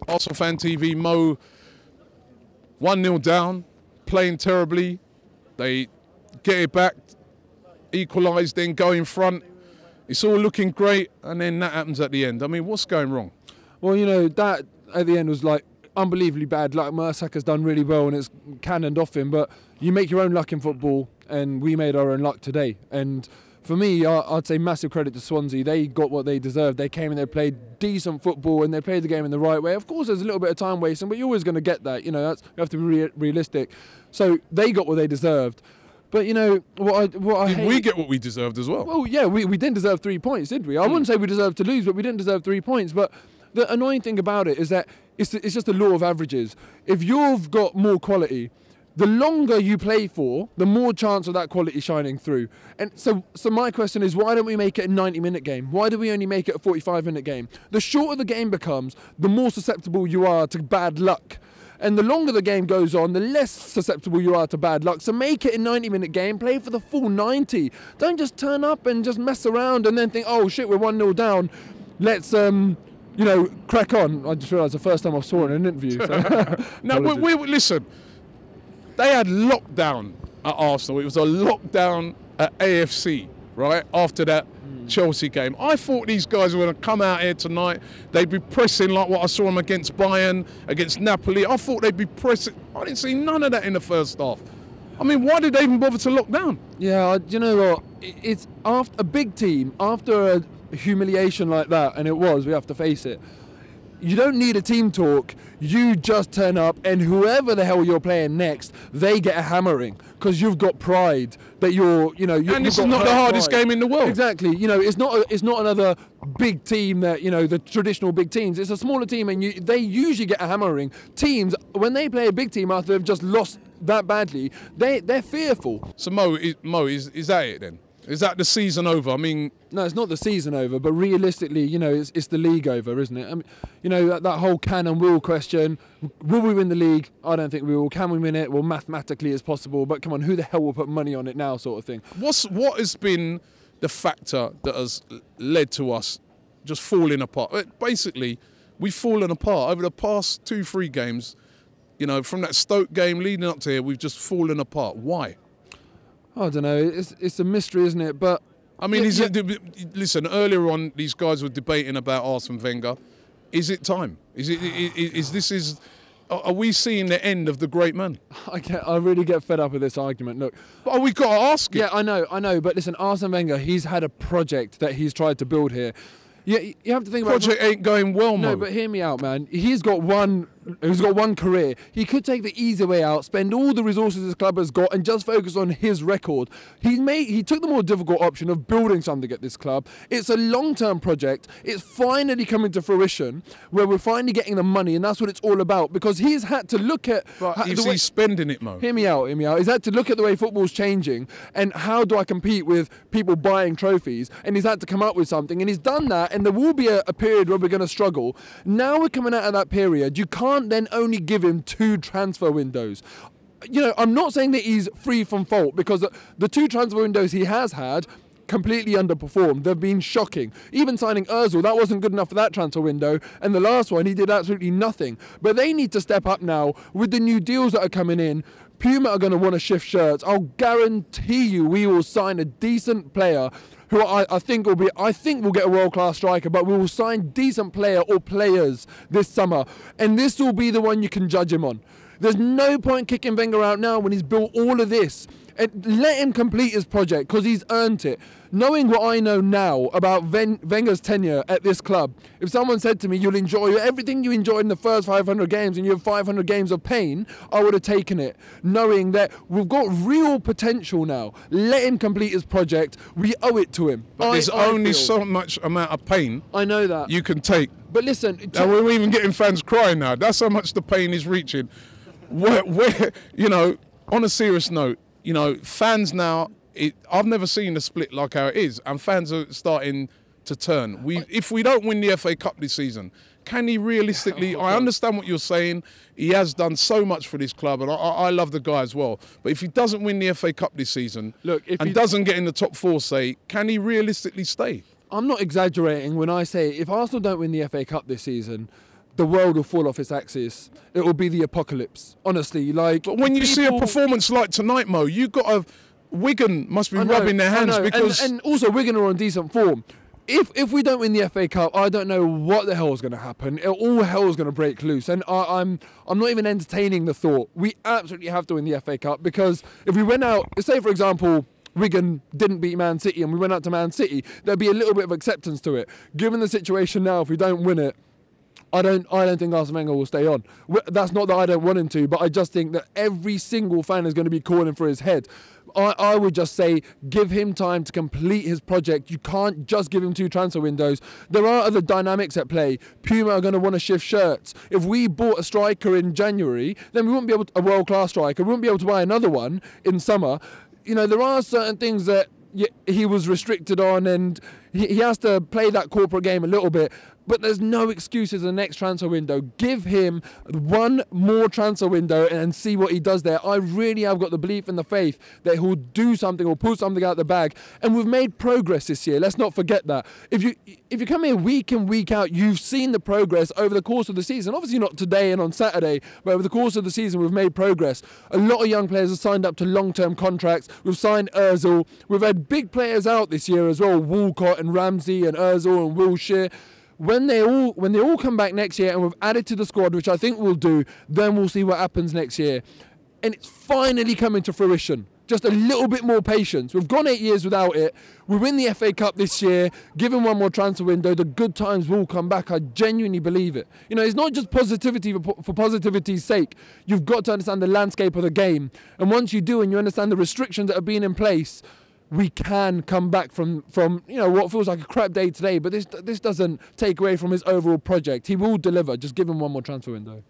Arsenal Fan TV, Mo, 1-0 down, playing terribly. They get it back, equalise, then go in front. It's all looking great, and then that happens at the end. I mean, what's going wrong? Well, you know, that at the end was like unbelievably bad. Like, Mertesacker has done really well and it's cannoned off him, but you make your own luck in football, and we made our own luck today. And for me, I'd say massive credit to Swansea. They got what they deserved. They came and they played decent football and they played the game in the right way. Of course, there's a little bit of time wasting, but you're always going to get that. You know, you have to be realistic. So they got what they deserved. But, you know, what I hate... Did we get what we deserved as well? Well, yeah, we didn't deserve 3 points, did we? I wouldn't say we deserved to lose, but we didn't deserve 3 points. But the annoying thing about it is that it's just the law of averages. If you've got more quality, the longer you play for, the more chance of that quality shining through. And so my question is, why don't we make it a 90-minute game? Why do we only make it a 45-minute game? The shorter the game becomes, the more susceptible you are to bad luck. And the longer the game goes on, the less susceptible you are to bad luck. So make it a 90-minute game, play for the full 90. Don't just turn up and just mess around and then think, oh shit, we're 1-0 down. Let's, you know, crack on. I just realised the first time I saw it in an interview. So. No, listen, they had lockdown at Arsenal. It was a lockdown at A.F.C, right, after that Chelsea game. I thought these guys were going to come out here tonight. They'd be pressing like what I saw them against Bayern, against Napoli. I thought they'd be pressing. I didn't see none of that in the first half. I mean, why did they even bother to lock down? Yeah, you know what? It's after a big team, after a humiliation like that, and it was, we have to face it. You don't need a team talk. You just turn up, and whoever the hell you're playing next, they get a hammering because you've got pride that you're, you know. And this is not the hardest game in the world. Exactly. You know, it's not another big team that, you know, the traditional big teams. It's a smaller team, and they usually get a hammering. Teams, when they play a big team after they've just lost that badly, they're fearful. So Mo, is that it then? Is that the season over? I mean... No, it's not the season over, but realistically, you know, it's the league over, isn't it? I mean, you know, that whole can and will question, will we win the league? I don't think we will. Can we win it? Well, mathematically it's possible, but come on, who the hell will put money on it now, sort of thing? What has been the factor that has led to us just falling apart? Basically, we've fallen apart over the past 2-3 games. You know, from that Stoke game leading up to here, we've just fallen apart. Why? I don't know. It's a mystery, isn't it? But I mean, listen. Earlier on, these guys were debating about Arsene Wenger. Is it time? Are we seeing the end of the great man? I really get fed up with this argument. Look, oh, we've got to ask it. Yeah, I know. But listen, Arsene Wenger, he's had a project that he's tried to build here. Yeah, you have to think about. Project ain't going well, Mo. No, but hear me out, man. He's got one career. He could take the easy way out, spend all the resources his club has got, and just focus on his record. He took the more difficult option of building something at this club. It's a long-term project. It's finally coming to fruition, where we're finally getting the money, and that's what it's all about. Because he's had to look at. He's spending it, Mo. Hear me out. He's had to look at the way football's changing, and how do I compete with people buying trophies? And he's had to come up with something, and he's done that. And there will be a period where we're going to struggle. Now we're coming out of that period. You can't then only give him 2 transfer windows. You know, I'm not saying that he's free from fault, because the 2 transfer windows he has had completely underperformed. They've been shocking. Even signing Ozil, that wasn't good enough for that transfer window, and the last one he did absolutely nothing. But they need to step up now with the new deals that are coming in. Puma are going to want to shift shirts. I'll guarantee you we will sign a decent player who I think we'll get a world-class striker, but we will sign decent player or players this summer, and this will be the one you can judge him on. There's no point kicking Wenger out now when he's built all of this. And let him complete his project, because he's earned it. Knowing what I know now about Wenger's tenure at this club, if someone said to me, you'll enjoy everything you enjoyed in the first 500 games and you have 500 games of pain, I would have taken it. Knowing that we've got real potential now. Let him complete his project. We owe it to him. But there's only so much amount of pain I know that you can take. But listen, and we're even getting fans crying now. That's how much the pain is reaching. Where you know, on a serious note, you know, fans now, I've never seen a split like how it is, and fans are starting to turn. If we don't win the FA Cup this season, can he realistically, I understand what you're saying, he has done so much for this club, and I love the guy as well, but if he doesn't win the FA Cup this season, and doesn't get in the top 4, say, can he realistically stay? I'm not exaggerating when I say if Arsenal don't win the FA Cup this season, the world will fall off its axis. It will be the apocalypse. Honestly, like. But when you see a performance like tonight, Mo, you got to. Wigan must be rubbing their hands because. And also Wigan are on decent form. If we don't win the FA Cup, I don't know what the hell is going to happen. All hell is going to break loose, and I'm not even entertaining the thought. We absolutely have to win the FA Cup, because if we went out, say for example, Wigan didn't beat Man City and we went out to Man City, there'd be a little bit of acceptance to it. Given the situation now, if we don't win it, I don't think Arsene Wenger will stay on. That's not that I don't want him to, but I just think that every single fan is going to be calling for his head. I would just say give him time to complete his project. You can't just give him 2 transfer windows. There are other dynamics at play. Puma are going to want to shift shirts. If we bought a striker in January, then we wouldn't be able to, a world-class striker, we wouldn't be able to buy another one in summer. You know, there are certain things that he was restricted on, and he has to play that corporate game a little bit. But there's no excuses in the next transfer window. Give him one more transfer window and see what he does there. I really have got the belief and the faith that he'll do something or pull something out of the bag. And we've made progress this year. Let's not forget that. If you come here week in, week out, you've seen the progress over the course of the season. Obviously not today and on Saturday, but over the course of the season, we've made progress. A lot of young players have signed up to long-term contracts. We've signed Ozil. We've had big players out this year as well, Walcott and Ramsey and Ozil and Wilshere. When they all come back next year and we've added to the squad, which I think we'll do, then we'll see what happens next year. And it's finally coming to fruition. Just a little bit more patience. We've gone 8 years without it. We win the FA Cup this year. Given one more transfer window, the good times will come back. I genuinely believe it. You know, it's not just positivity for positivity's sake. You've got to understand the landscape of the game. And once you do and you understand the restrictions that have been in place, we can come back from you know, what feels like a crap day today, but this doesn't take away from his overall project. He will deliver. Just give him one more transfer window.